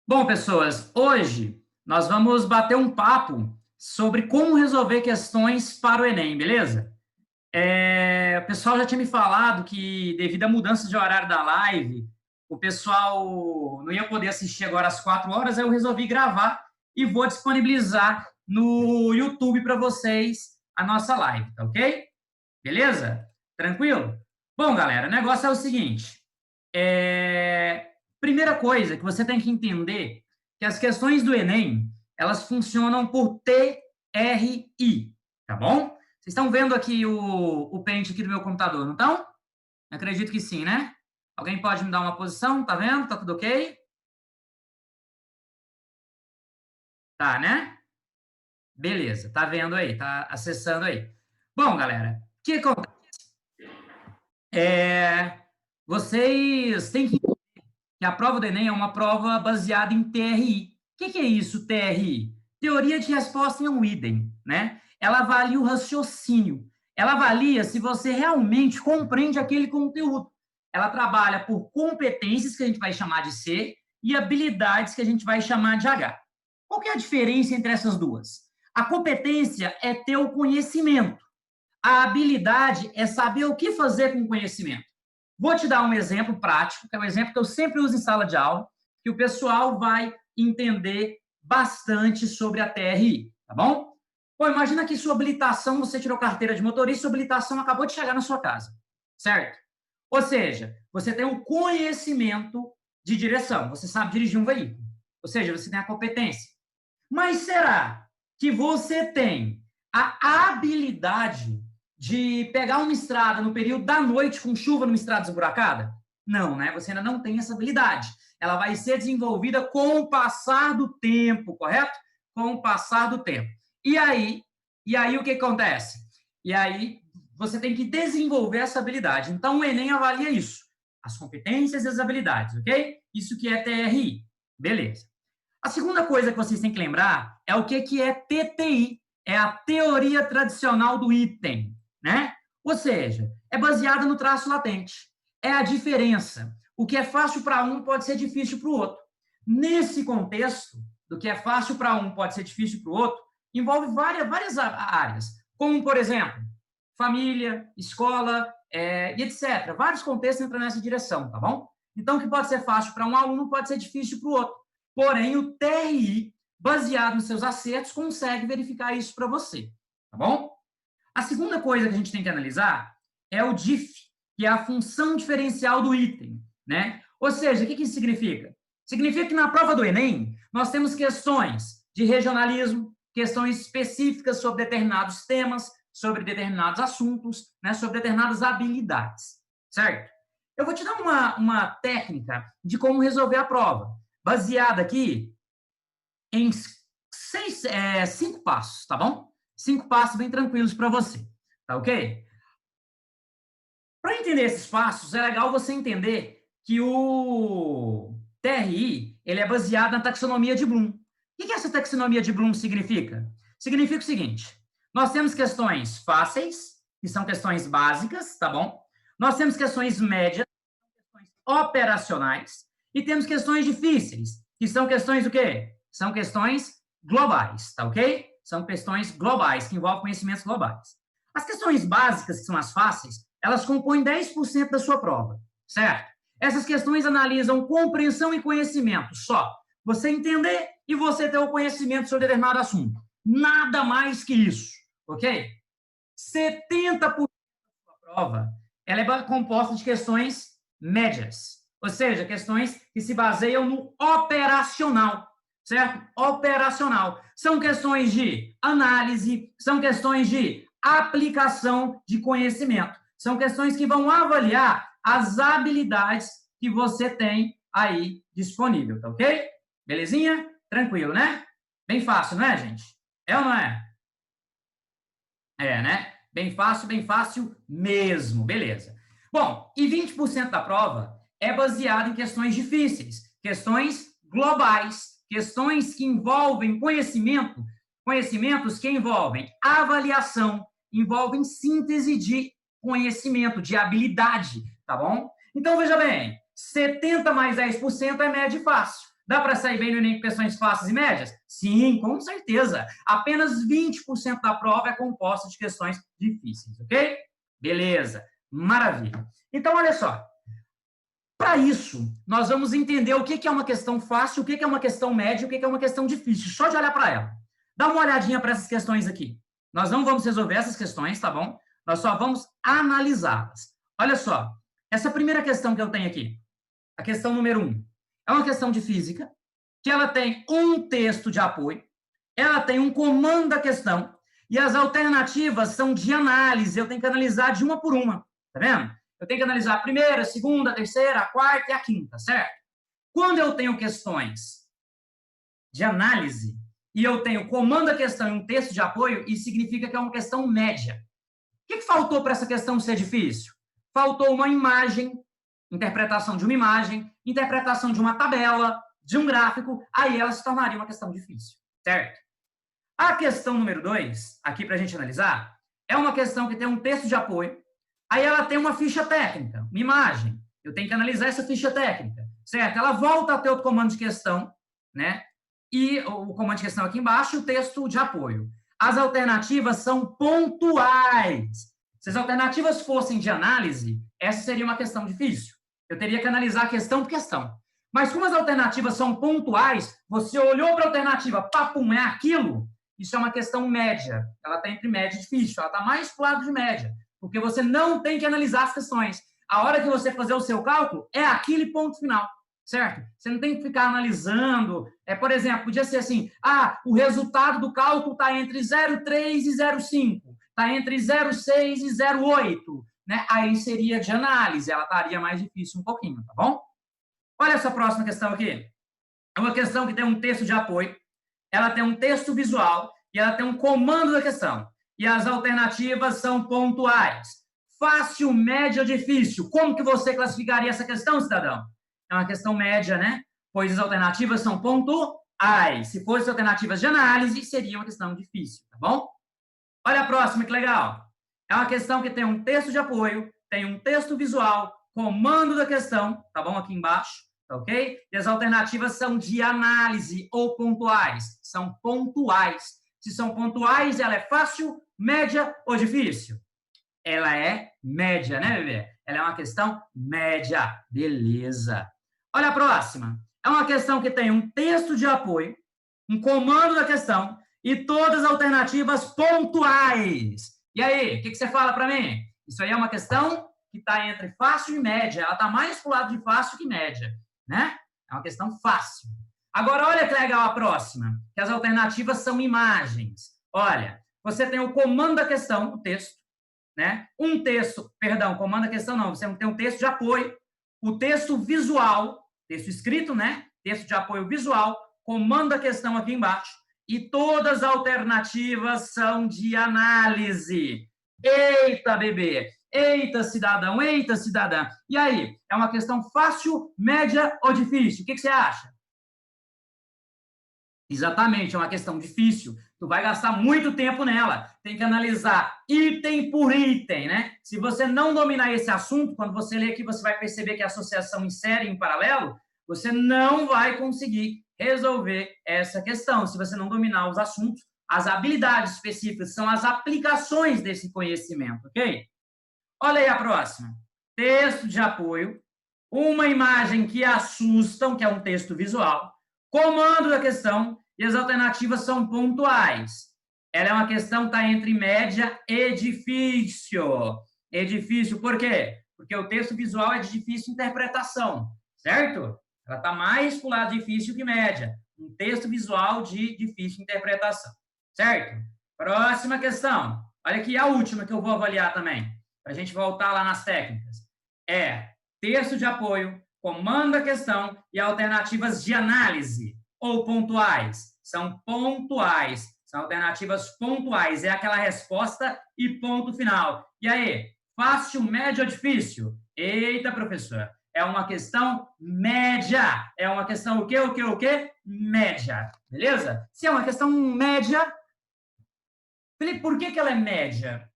Bom, pessoas, hoje nós vamos bater um papo sobre como resolver questões para o Enem, beleza? O pessoal já tinha me falado que, devido à mudança de horário da live, o pessoal não ia poder assistir agora às 4 horas, aí eu resolvi gravar e vou disponibilizar no YouTube para vocês a nossa live, tá ok? Beleza? Tranquilo? Bom, galera, o negócio é o seguinte. Primeira coisa que você tem que entender que as questões do Enem, elas funcionam por TRI, tá bom? Vocês estão vendo aqui o pente aqui do meu computador, não estão? Acredito que sim, né? Alguém pode me dar uma posição? Tá vendo? Tá tudo ok? Tá, né? Beleza, tá vendo aí, tá acessando aí. Bom, galera, o que acontece? Vocês têm que a prova do Enem é uma prova baseada em TRI. O que é isso, TRI? Teoria de resposta em um item, né? Ela avalia o raciocínio. Ela avalia se você realmente compreende aquele conteúdo. Ela trabalha por competências, que a gente vai chamar de C, e habilidades, que a gente vai chamar de H. Qual que é a diferença entre essas duas? A competência é ter o conhecimento. A habilidade é saber o que fazer com o conhecimento. Vou te dar um exemplo prático, que é um exemplo que eu sempre uso em sala de aula, que o pessoal vai entender bastante sobre a TRI, tá bom? Pô, imagina que sua habilitação, você tirou carteira de motorista, sua habilitação acabou de chegar na sua casa, certo? Ou seja, você tem um conhecimento de direção, você sabe dirigir um veículo, ou seja, você tem a competência. Mas será que você tem a habilidade de pegar uma estrada no período da noite com chuva numa estrada esburacada? Não, né? Você ainda não tem essa habilidade. Ela vai ser desenvolvida com o passar do tempo, correto? Com o passar do tempo. E aí o que acontece? E aí você tem que desenvolver essa habilidade. Então o Enem avalia isso, as competências e as habilidades, ok? Isso que é TRI. Beleza. A segunda coisa que vocês têm que lembrar é o que é TTI, é a teoria tradicional do item, né? Ou seja, é baseada no traço latente. É a diferença. O que é fácil para um pode ser difícil para o outro. Nesse contexto, do que é fácil para um pode ser difícil para o outro, envolve várias áreas, como, por exemplo, família, escola, e etc. Vários contextos entram nessa direção, tá bom? Então, o que pode ser fácil para um aluno pode ser difícil para o outro. Porém, o TRI, baseado nos seus acertos, consegue verificar isso para você, tá bom? A segunda coisa que a gente tem que analisar é o DIF, que é a função diferencial do item, né? Ou seja, o que isso significa? Significa que na prova do Enem, nós temos questões de regionalismo, questões específicas sobre determinados temas, sobre determinados assuntos, né, sobre determinadas habilidades, certo? Eu vou te dar uma técnica de como resolver a prova, baseada aqui em 5 passos, tá bom? 5 passos bem tranquilos para você, tá ok? Para entender esses passos, é legal você entender que o TRI ele é baseado na taxonomia de Bloom. O que essa taxonomia de Bloom significa? Significa o seguinte: nós temos questões fáceis, que são questões básicas, tá bom? Nós temos questões médias, questões operacionais, e temos questões difíceis, que são questões do quê? São questões globais, tá ok? São questões globais, que envolvem conhecimentos globais. As questões básicas, que são as fáceis, elas compõem 10% da sua prova, certo? Essas questões analisam compreensão e conhecimento só. Você entender e você ter o conhecimento sobre determinado assunto. Nada mais que isso, ok? 70% da sua prova ela é composta de questões médias, ou seja, questões que se baseiam no operacional, certo? Operacional. São questões de análise, são questões de aplicação de conhecimento. São questões que vão avaliar as habilidades que você tem aí disponível, tá ok? Belezinha? Tranquilo, né? Bem fácil, não é, gente? É ou não é? É, né? Bem fácil mesmo. Beleza. Bom, e 20% da prova é baseada em questões difíceis, questões globais, questões que envolvem conhecimento, conhecimentos que envolvem avaliação, envolvem síntese de conhecimento, de habilidade, tá bom? Então, veja bem, 70 mais 10% é média e fácil. Dá para sair bem no Enem com questões fáceis e médias? Sim, com certeza. Apenas 20% da prova é composta de questões difíceis, ok? Beleza, maravilha. Então, olha só. Para isso, nós vamos entender o que é uma questão fácil, o que é uma questão média, o que é uma questão difícil, só de olhar para ela. Dá uma olhadinha para essas questões aqui. Nós não vamos resolver essas questões, tá bom? Nós só vamos analisá-las. Olha só, essa primeira questão que eu tenho aqui, a questão número 1, é uma questão de física, que ela tem um texto de apoio, ela tem um comando da questão, e as alternativas são de análise, eu tenho que analisar de uma por uma, tá vendo? Eu tenho que analisar a primeira, a segunda, a terceira, a quarta e a quinta, certo? Quando eu tenho questões de análise e eu tenho comando da questão e um texto de apoio, isso significa que é uma questão média. O que faltou para essa questão ser difícil? Faltou uma imagem, interpretação de uma imagem, interpretação de uma tabela, de um gráfico, aí ela se tornaria uma questão difícil, certo? A questão número 2, aqui para a gente analisar, é uma questão que tem um texto de apoio, aí ela tem uma ficha técnica, uma imagem. Eu tenho que analisar essa ficha técnica, certo? Ela volta a ter o comando de questão, né? E o comando de questão aqui embaixo e o texto de apoio. As alternativas são pontuais. Se as alternativas fossem de análise, essa seria uma questão difícil. Eu teria que analisar questão por questão. Mas como as alternativas são pontuais, você olhou para a alternativa, papum, é aquilo, isso é uma questão média. Ela está entre média e difícil, ela está mais para o lado de média. Porque você não tem que analisar as questões. A hora que você fazer o seu cálculo, é aquele ponto final, certo? Você não tem que ficar analisando. Por exemplo, podia ser assim, o resultado do cálculo está entre 0,3 e 0,5, está entre 0,6 e 0,8, né? Aí seria de análise, ela estaria mais difícil um pouquinho, tá bom? Olha essa próxima questão aqui. É uma questão que tem um texto de apoio, ela tem um texto visual e ela tem um comando da questão. E as alternativas são pontuais. Fácil, média ou difícil? Como que você classificaria essa questão, cidadão? É uma questão média, né? Pois as alternativas são pontuais. Se fossem alternativas de análise, seria uma questão difícil, tá bom? Olha a próxima, que legal. É uma questão que tem um texto de apoio, tem um texto visual, comando da questão, tá bom? Aqui embaixo, tá ok? E as alternativas são de análise ou pontuais. São pontuais. Se são pontuais, ela é fácil, média ou difícil? Ela é média, né, bebê? Ela é uma questão média. Beleza. Olha a próxima. É uma questão que tem um texto de apoio, um comando da questão e todas as alternativas pontuais. E aí, o que você fala para mim? Isso aí é uma questão que está entre fácil e média. Ela está mais para o lado de fácil que média, né? É uma questão fácil. Agora, olha que legal a próxima, que as alternativas são imagens. Olha, você tem o comando da questão, o texto, né? Um texto, perdão, comando da questão não, você tem um texto de apoio, o texto visual, texto escrito, né? Texto de apoio visual, comando da questão aqui embaixo, e todas as alternativas são de análise. Eita, bebê! Eita, cidadão! Eita, cidadã! E aí, é uma questão fácil, média ou difícil? O que você acha? Exatamente, é uma questão difícil. Tu vai gastar muito tempo nela. Tem que analisar item por item, né? Se você não dominar esse assunto, quando você ler aqui, você vai perceber que a associação em série, em paralelo, você não vai conseguir resolver essa questão. Se você não dominar os assuntos, as habilidades específicas são as aplicações desse conhecimento, ok? Olha aí a próxima. Texto de apoio, uma imagem que assustam, que é um texto visual, comando da questão e as alternativas são pontuais. Ela é uma questão que está entre média e difícil. É difícil por quê? Porque o texto visual é de difícil interpretação, certo? Ela está mais para o lado difícil que média. Um texto visual de difícil interpretação, certo? Próxima questão. Olha aqui a última que eu vou avaliar também, para a gente voltar lá nas técnicas. É texto de apoio, comando da questão e alternativas de análise ou pontuais. São pontuais. São alternativas pontuais. É aquela resposta e ponto final. E aí, fácil, médio ou difícil? Eita, professor. É uma questão média. É uma questão o quê? O quê? Média. Beleza? Se é uma questão média... Felipe, por que ela é média?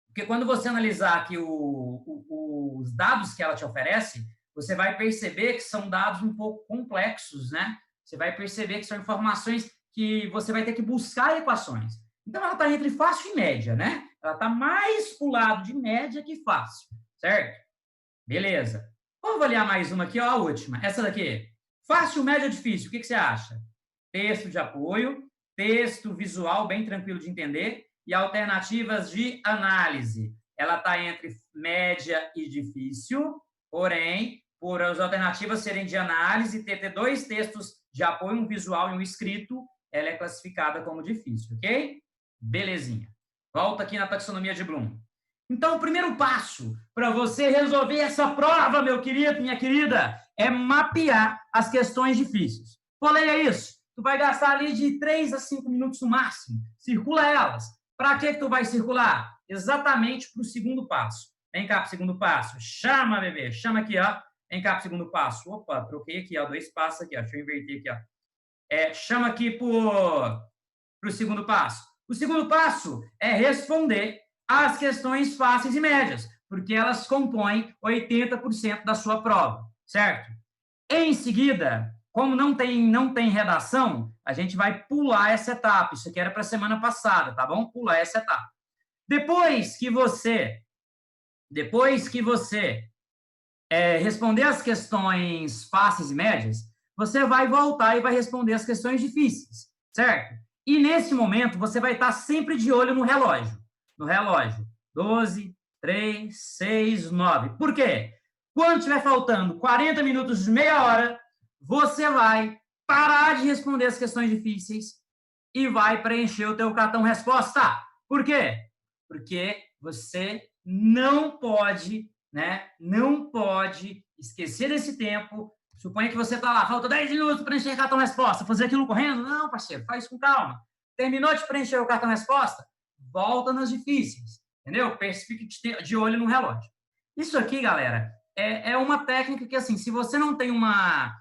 Porque quando você analisar aqui os dados que ela te oferece, você vai perceber que são dados um pouco complexos, né? Você vai perceber que são informações que você vai ter que buscar equações. Então, ela está entre fácil e média, né? Ela está mais para o lado de média que fácil, certo? Beleza. Vamos avaliar mais uma aqui, ó, a última. Essa daqui. Fácil, média, difícil. O que você acha? Texto de apoio, texto visual bem tranquilo de entender e alternativas de análise. Ela está entre média e difícil, porém, por as alternativas serem de análise, ter dois textos de apoio, um visual e um escrito, ela é classificada como difícil, ok? Belezinha. Volta aqui na taxonomia de Bloom. Então, o primeiro passo para você resolver essa prova, meu querido, minha querida, é mapear as questões difíceis. Falei, é isso. Tu vai gastar ali de 3 a 5 minutos no máximo. Circula elas. Para que tu vai circular? Exatamente para o segundo passo. Vem cá para o segundo passo. Chama, bebê. Chama aqui, ó. Vem cá para o segundo passo. Opa, troquei aqui, ó. 2 passos aqui, ó. Deixa eu inverter aqui, ó. Chama aqui para o segundo passo. O segundo passo é responder as questões fáceis e médias, porque elas compõem 80% da sua prova, certo? Em seguida, como não tem redação, a gente vai pular essa etapa. Isso aqui era para a semana passada, tá bom? Pular essa etapa. Depois que você responder as questões fáceis e médias, você vai voltar e vai responder as questões difíceis, certo? E nesse momento, você vai estar sempre de olho no relógio. 12, 3, 6, 9. Por quê? Quando estiver faltando 40 minutos de meia hora, você vai parar de responder as questões difíceis e vai preencher o teu cartão resposta. Por quê? Porque você não pode, né? Não pode esquecer desse tempo. Suponha que você está lá, falta 10 minutos para preencher o cartão resposta. Fazer aquilo correndo? Não, parceiro, faz com calma. Terminou de preencher o cartão resposta? Volta nas difíceis, entendeu? Fique de olho no relógio. Isso aqui, galera, é uma técnica que, assim, se você não tem uma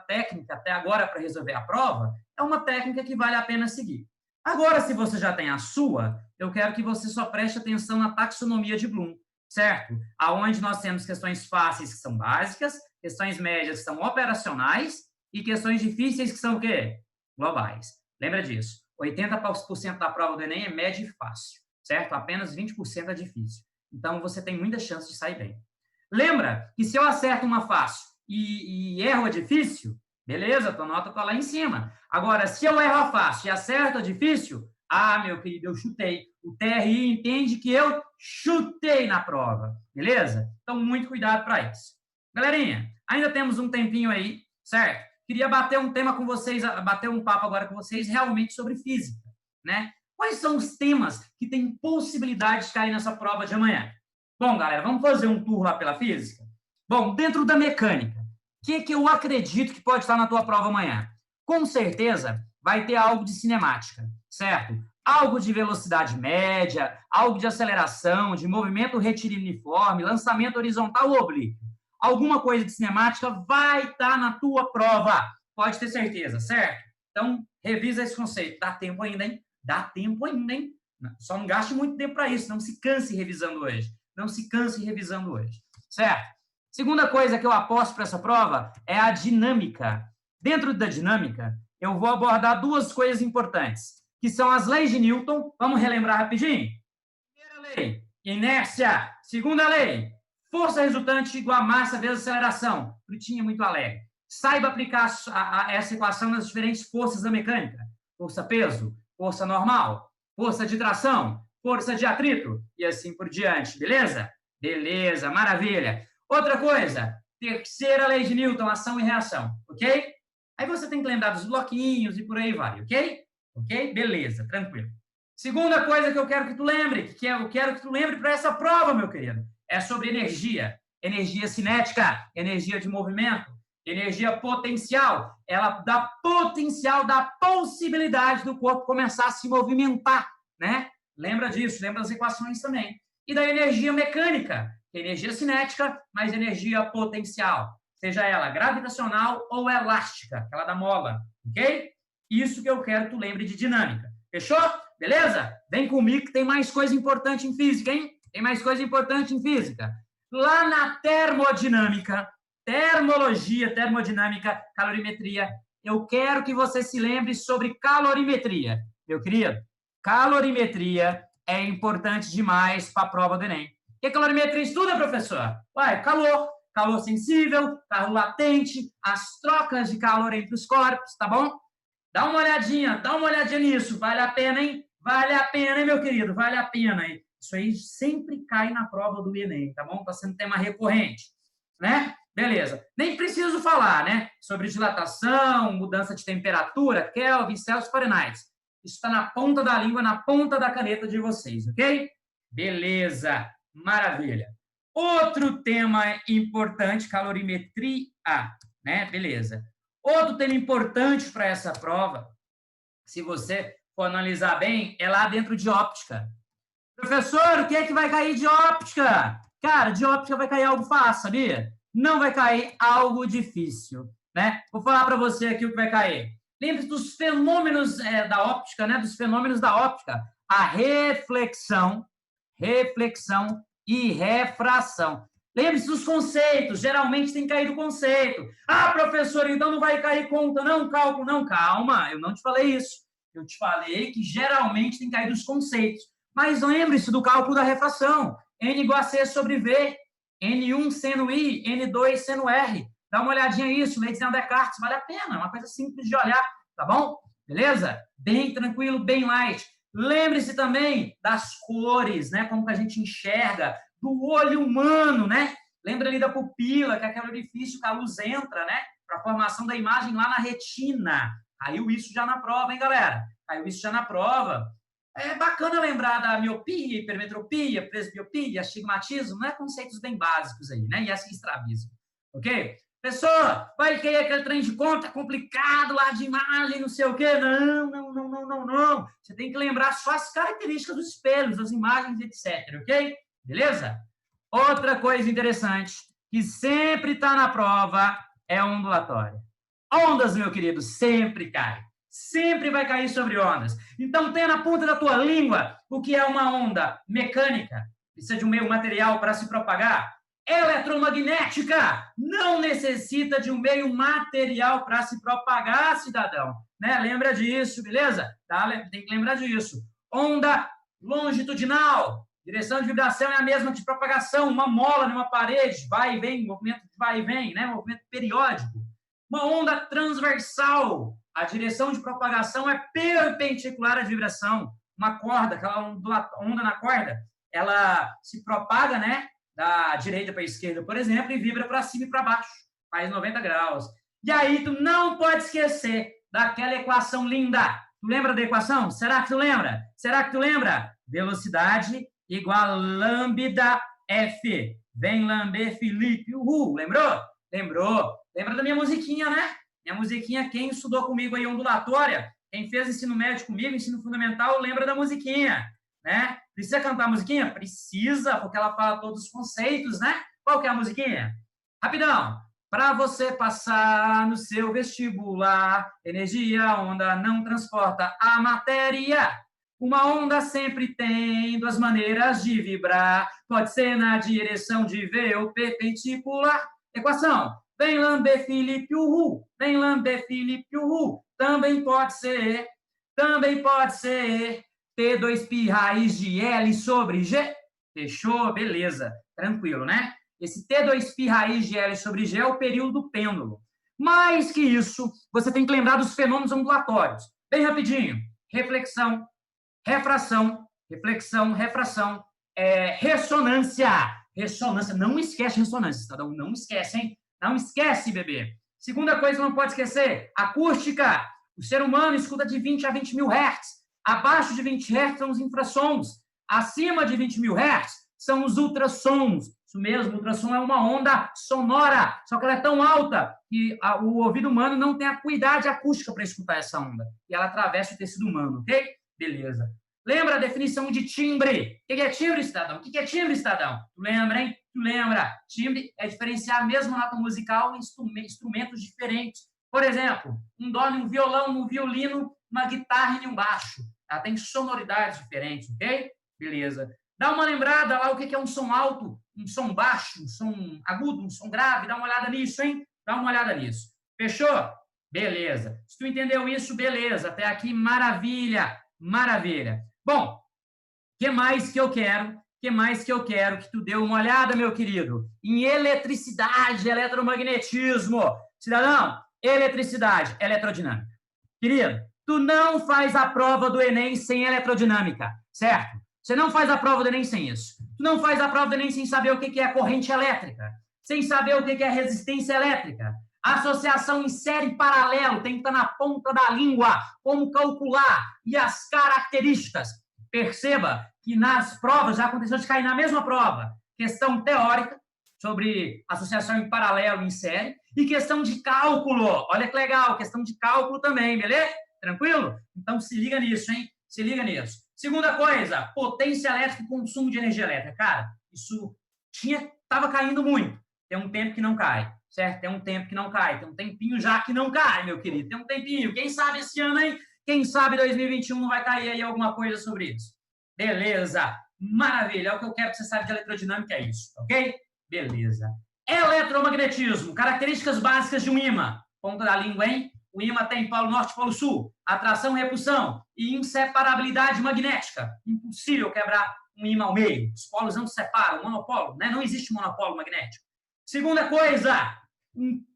técnica até agora para resolver a prova, é uma técnica que vale a pena seguir. Agora, se você já tem a sua, eu quero que você só preste atenção na taxonomia de Bloom, certo? Aonde nós temos questões fáceis que são básicas, questões médias que são operacionais e questões difíceis que são o quê? Globais. Lembra disso. 80% da prova do Enem é média e fácil, certo? Apenas 20% é difícil. Então, você tem muita chance de sair bem. Lembra que se eu acerto uma fácil e erro a difícil, beleza, tua nota está lá em cima. Agora, se eu erro a fácil e acerto a difícil, meu querido, eu chutei. O TRI entende que eu chutei na prova, beleza? Então, muito cuidado para isso. Galerinha, ainda temos um tempinho aí, certo? Queria bater um tema com vocês, bater um papo agora com vocês realmente sobre física, né? Quais são os temas que têm possibilidade de cair nessa prova de amanhã? Bom, galera, vamos fazer um tour lá pela física? Bom, dentro da mecânica, o que eu acredito que pode estar na tua prova amanhã? Com certeza vai ter algo de cinemática, certo? Algo de velocidade média, algo de aceleração, de movimento retiliniforme, lançamento horizontal ou oblíquo. Alguma coisa de cinemática vai estar na tua prova. Pode ter certeza, certo? Então, revisa esse conceito. Dá tempo ainda, hein? Dá tempo ainda, hein? Só não gaste muito tempo para isso. Não se canse revisando hoje. Não se canse revisando hoje. Certo? Segunda coisa que eu aposto para essa prova é a dinâmica. Dentro da dinâmica, eu vou abordar duas coisas importantes, que são as leis de Newton. Vamos relembrar rapidinho? Primeira lei, inércia. Segunda lei, força resultante igual a massa vezes aceleração. Frutinha muito alegre. Saiba aplicar essa equação nas diferentes forças da mecânica. Força-peso, força normal, força de tração, força de atrito e assim por diante. Beleza? Beleza, maravilha. Outra coisa, terceira lei de Newton, ação e reação. Ok? Aí você tem que lembrar dos bloquinhos e por aí vai. Ok? Ok? Beleza, tranquilo. Segunda coisa que eu quero que tu lembre, eu quero que tu lembre para essa prova, meu querido, é sobre energia. Energia cinética, energia de movimento, energia potencial. Ela dá potencial, dá possibilidade do corpo começar a se movimentar, né? Lembra disso, lembra das equações também. E da energia mecânica, que é energia cinética, mais energia potencial. Seja ela gravitacional ou elástica, aquela da mola, ok? Isso que eu quero que tu lembre de dinâmica. Fechou? Beleza? Vem comigo que tem mais coisa importante em física, hein? Tem mais coisa importante em física. Lá na termodinâmica, termologia, termodinâmica, calorimetria. Eu quero que você se lembre sobre calorimetria. Meu querido, calorimetria é importante demais para a prova do Enem. O que calorimetria estuda, professor? Ué, calor, calor sensível, calor latente, as trocas de calor entre os corpos, tá bom? Dá uma olhadinha nisso. Vale a pena, hein? Vale a pena, hein, meu querido? Vale a pena, hein? Isso aí sempre cai na prova do Enem, tá bom? Tá sendo tema recorrente, né? Beleza. Nem preciso falar, né? Sobre dilatação, mudança de temperatura, Kelvin, Celsius, Fahrenheit. Isso está na ponta da língua, na ponta da caneta de vocês, ok? Beleza. Maravilha. Outro tema importante, calorimetria, né? Beleza. Outro tema importante para essa prova, se você for analisar bem, é lá dentro de óptica. Professor, o que é que vai cair de óptica? Cara, de óptica vai cair algo fácil, sabia? Não vai cair algo difícil, né? Vou falar para você aqui o que vai cair. Lembre-se dos fenômenos da óptica, né? Dos fenômenos da óptica. A reflexão e refração. Lembre-se dos conceitos. Geralmente tem caído conceito. Ah, professor, então não vai cair conta, não, cálculo, não. Calma, eu não te falei isso. Eu te falei que geralmente tem caído os conceitos. Mas lembre-se do cálculo da refração. N igual a C sobre V. N1 seno I, N2 seno R. Dá uma olhadinha nisso, lei de Descartes, vale a pena. É uma coisa simples de olhar, tá bom? Beleza? Bem tranquilo, bem light. Lembre-se também das cores, né? Como que a gente enxerga, do olho humano, né? Lembra ali da pupila, que é aquele orifício que a luz entra, né? Para a formação da imagem lá na retina. Caiu isso já na prova, hein, galera? Caiu isso já na prova. É bacana lembrar da miopia, hipermetropia, presbiopia, astigmatismo, né? Conceitos bem básicos aí, né? E assim estrabismo, ok? Pessoa, vai cair aquele trem de conta complicado lá de imagem, não sei o quê. Não. Você tem que lembrar só as características dos espelhos, das imagens, etc, ok? Beleza? Outra coisa interessante, que sempre está na prova, é ondulatória. Ondas, meu querido, sempre cai. Sempre vai cair sobre ondas. Então, tenha na ponta da tua língua o que é uma onda mecânica. Precisa de um meio material para se propagar. Eletromagnética não necessita de um meio material para se propagar, cidadão. Né? Lembra disso, beleza? Tá? Tem que lembrar disso. Onda longitudinal. Direção de vibração é a mesma de propagação. Uma mola numa parede, vai e vem, movimento de vai e vem, né? Movimento periódico. Uma onda transversal. A direção de propagação é perpendicular à vibração. Uma corda, aquela onda na corda, ela se propaga, né? Da direita para a esquerda, por exemplo, e vibra para cima e para baixo. Faz 90 graus. E aí, tu não pode esquecer daquela equação linda. Tu lembra da equação? Será que tu lembra? Velocidade igual a lambda F. Vem lamber Felipe. Uhul. Lembrou? Lembra da minha musiquinha, né? Minha musiquinha, quem estudou comigo aí ondulatória, quem fez ensino médio comigo, ensino fundamental, lembra da musiquinha, né? Precisa cantar a musiquinha? Precisa, porque ela fala todos os conceitos, né? Qual que é a musiquinha? Rapidão. Para você passar no seu vestibular, energia, onda não transporta a matéria. Uma onda sempre tem duas maneiras de vibrar. Pode ser na direção de V ou perpendicular. Equação. Vem lamber Felipe, uhul. Vem lamber Felipe, uhul. Também pode ser T2π raiz de L sobre G. Fechou? Beleza. Tranquilo, né? Esse T2π raiz de L sobre G é o período do pêndulo. Mais que isso, você tem que lembrar dos fenômenos ondulatórios. Bem rapidinho. Reflexão, refração, ressonância. Ressonância. Não esquece ressonância, cidadão. Não esquece, hein? Não esquece, bebê. Segunda coisa que não pode esquecer, acústica. O ser humano escuta de 20 a 20 mil hertz. Abaixo de 20 hertz são os infrassons. Acima de 20 mil hertz são os ultrassons. Isso mesmo, o ultrassom é uma onda sonora, só que ela é tão alta que o ouvido humano não tem a acuidade acústica para escutar essa onda. E ela atravessa o tecido humano, ok? Beleza. Lembra a definição de timbre? O que é timbre, cidadão? O que é timbre, cidadão? Tu lembra, hein? Tu lembra? Timbre é diferenciar a mesma nota musical em instrumentos diferentes. Por exemplo, um dó em um violão, um violino, uma guitarra e um baixo. Ela tem sonoridades diferentes, ok? Beleza. Dá uma lembrada lá o que é um som alto, um som baixo, um som agudo, um som grave. Dá uma olhada nisso, hein? Dá uma olhada nisso. Fechou? Beleza. Se tu entendeu isso, beleza. Até aqui, maravilha, maravilha. Bom, o que mais que eu quero? Que mais que eu quero que tu dê uma olhada, meu querido, em eletricidade, eletromagnetismo. Cidadão, eletricidade, eletrodinâmica. Querido, tu não faz a prova do Enem sem elerodinâmica, certo? Você não faz a prova do Enem sem isso. Tu não faz a prova do Enem sem saber o que é corrente elétrica, sem saber o que é resistência elétrica. Associação em série paralelo tem que estar na ponta da língua, como calcular e as características. Perceba que nas provas, já aconteceu de cair na mesma prova, questão teórica sobre associação em paralelo em série e questão de cálculo. Olha que legal, questão de cálculo também, beleza? Tranquilo? Então se liga nisso, hein? Se liga nisso. Segunda coisa, potência elétrica e consumo de energia elétrica. Cara, isso estava caindo muito. Tem um tempo que não cai, certo? Tem um tempo que não cai. Tem um tempinho já que não cai, meu querido. Tem um tempinho. Quem sabe esse ano, hein? Quem sabe 2021 não vai cair aí alguma coisa sobre isso. Beleza. Maravilha. É o que eu quero que você saiba de elerodinâmica, é isso, ok? Beleza. Eletromagnetismo. Características básicas de um ímã. Ponta da língua, hein? O ímã tem polo norte e polo sul. Atração e repulsão. E inseparabilidade magnética. Impossível quebrar um ímã ao meio. Os polos não se separam. Monopolo, né? Não existe monopolo magnético. Segunda coisa,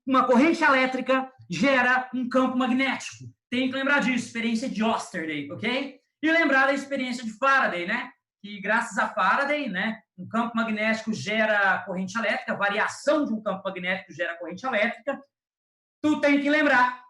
uma corrente elétrica gera um campo magnético. Tem que lembrar disso, experiência de Oesterday, ok? E lembrar da experiência de Faraday, né? Que graças a Faraday, né, um campo magnético gera corrente elétrica, variação de um campo magnético gera corrente elétrica. Tu tem que lembrar,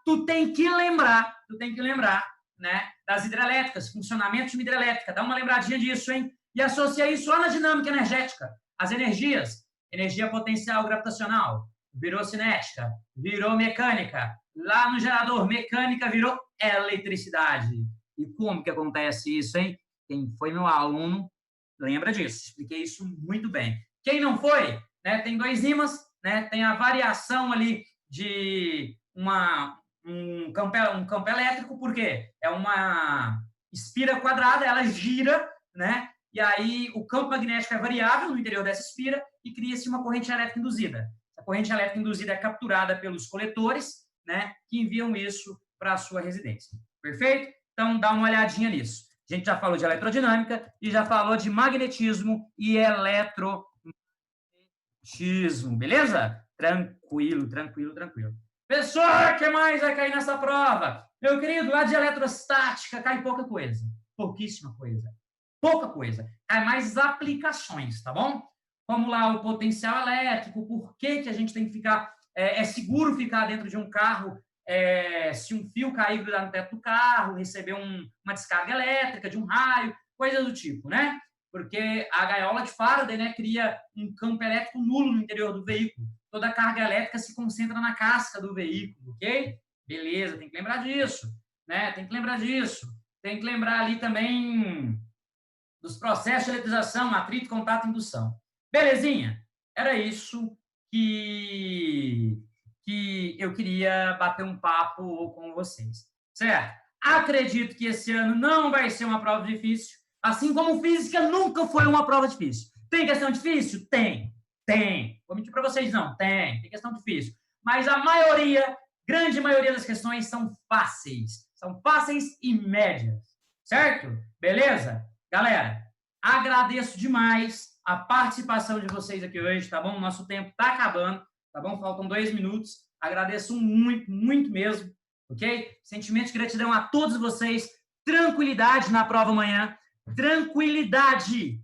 né, das hidrelétricas, funcionamento de uma hidrelétrica. Dá uma lembradinha disso, hein? E associa isso lá na dinâmica energética. As energias, energia potencial gravitacional, virou cinética, virou mecânica. Lá no gerador, mecânica virou eletricidade. E como que acontece isso, hein? Quem foi meu aluno lembra disso. Expliquei isso muito bem. Quem não foi, né, tem dois ímãs, né, tem a variação ali de um campo elétrico, porque é uma espira quadrada, ela gira, né? E aí o campo magnético é variável no interior dessa espira e cria-se uma corrente elétrica induzida. A corrente elétrica induzida é capturada pelos coletores, né, que enviam isso para a sua residência. Perfeito? Então, dá uma olhadinha nisso. A gente já falou de eletrodinâmica e já falou de magnetismo e eletromagnetismo, beleza? Tranquilo. Pessoal, o que mais vai cair nessa prova? Meu querido, lá de eletrostática cai pouca coisa. Pouquíssima coisa. Pouca coisa. Cai mais aplicações, tá bom? Como lá o potencial elétrico, por que a gente tem que ficar... É seguro ficar dentro de um carro se um fio cair grudar no teto do carro, receber uma descarga elétrica de um raio, coisa do tipo, né? Porque a gaiola de Faraday, né, cria um campo elétrico nulo no interior do veículo. Toda a carga elétrica se concentra na casca do veículo, ok? Beleza, tem que lembrar disso, né? Tem que lembrar disso. Tem que lembrar ali também dos processos de eletrização, atrito, contato e indução. Belezinha? Era isso que eu queria bater um papo com vocês, certo? Acredito que esse ano não vai ser uma prova difícil, assim como física nunca foi uma prova difícil. Tem questão difícil? Tem. Vou mentir para vocês, não. Tem questão difícil. Mas a maioria, grande maioria das questões são fáceis. São fáceis e médias, certo? Beleza? Galera, agradeço demais a participação de vocês aqui hoje, tá bom? Nosso tempo está acabando, tá bom? Faltam 2 minutos. Agradeço muito mesmo, ok? Sentimento de gratidão a todos vocês. Tranquilidade na prova amanhã. Tranquilidade.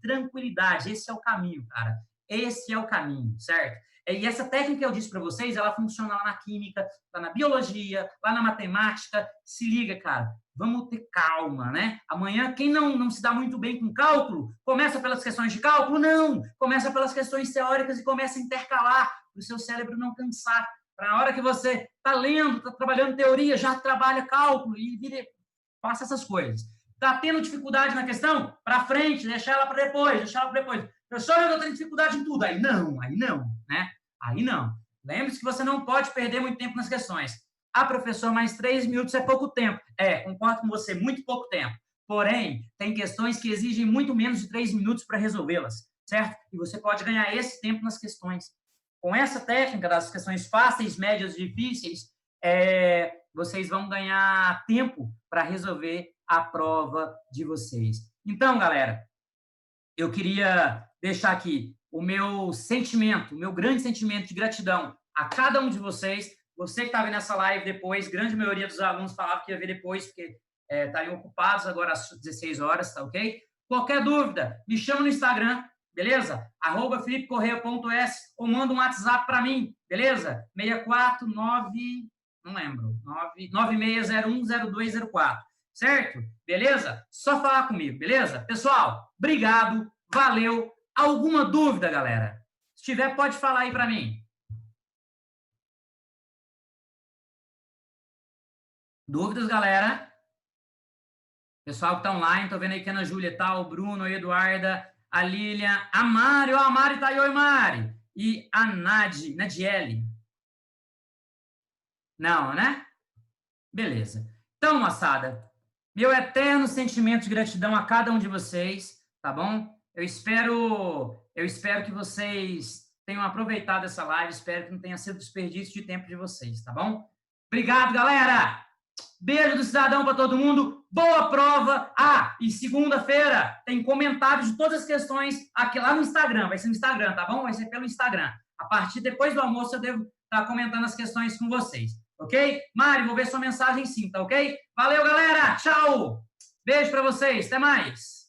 Esse é o caminho, cara. Esse é o caminho, certo? E essa técnica que eu disse para vocês, ela funciona lá na química, lá na biologia, lá na matemática. Se liga, cara. Vamos ter calma, né? Amanhã, quem não se dá muito bem com cálculo, começa pelas questões de cálculo? Não! Começa pelas questões teóricas e começa a intercalar para o seu cérebro não cansar. Para a hora que você está lendo, está trabalhando teoria, já trabalha cálculo e passa essas coisas. Está tendo dificuldade na questão? Para frente, deixa ela para depois. Professor, eu tenho dificuldade em tudo. Aí não, né? Aí não. Lembre-se que você não pode perder muito tempo nas questões. Ah, professor, mais 3 minutos é pouco tempo. Concordo com você, muito pouco tempo. Porém, tem questões que exigem muito menos de 3 minutos para resolvê-las, certo? E você pode ganhar esse tempo nas questões. Com essa técnica das questões fáceis, médias e difíceis, vocês vão ganhar tempo para resolver a prova de vocês. Então, galera, eu queria deixar aqui o meu sentimento, o meu grande sentimento de gratidão a cada um de vocês. Você que está vendo essa live depois, grande maioria dos alunos falava que ia ver depois, porque estariam ocupados agora às 16 horas, tá ok? Qualquer dúvida, me chama no Instagram, beleza? @felipecorreia.s ou manda um WhatsApp para mim, beleza? 649, não lembro, 96010204, certo? Beleza? Só falar comigo, beleza? Pessoal, obrigado, valeu. Alguma dúvida, galera? Se tiver, pode falar aí para mim. Dúvidas, galera? Pessoal que está online, tô vendo aí que a Ana Júlia tá, o Bruno, a Eduarda, a Lilian, a Mari, ó, a Mari tá aí, oi, Mari. E a Nadiele. Não, né? Beleza. Então, moçada, meu eterno sentimento de gratidão a cada um de vocês, tá bom? Eu espero que vocês tenham aproveitado essa live, espero que não tenha sido desperdício de tempo de vocês, tá bom? Obrigado, galera! Beijo do cidadão para todo mundo, boa prova! Ah, e segunda-feira tem comentários de todas as questões aqui lá no Instagram, vai ser no Instagram, tá bom? Vai ser pelo Instagram. A partir depois do almoço eu devo estar comentando as questões com vocês, ok? Mari, vou ver sua mensagem sim, tá ok? Valeu, galera! Tchau! Beijo para vocês, até mais!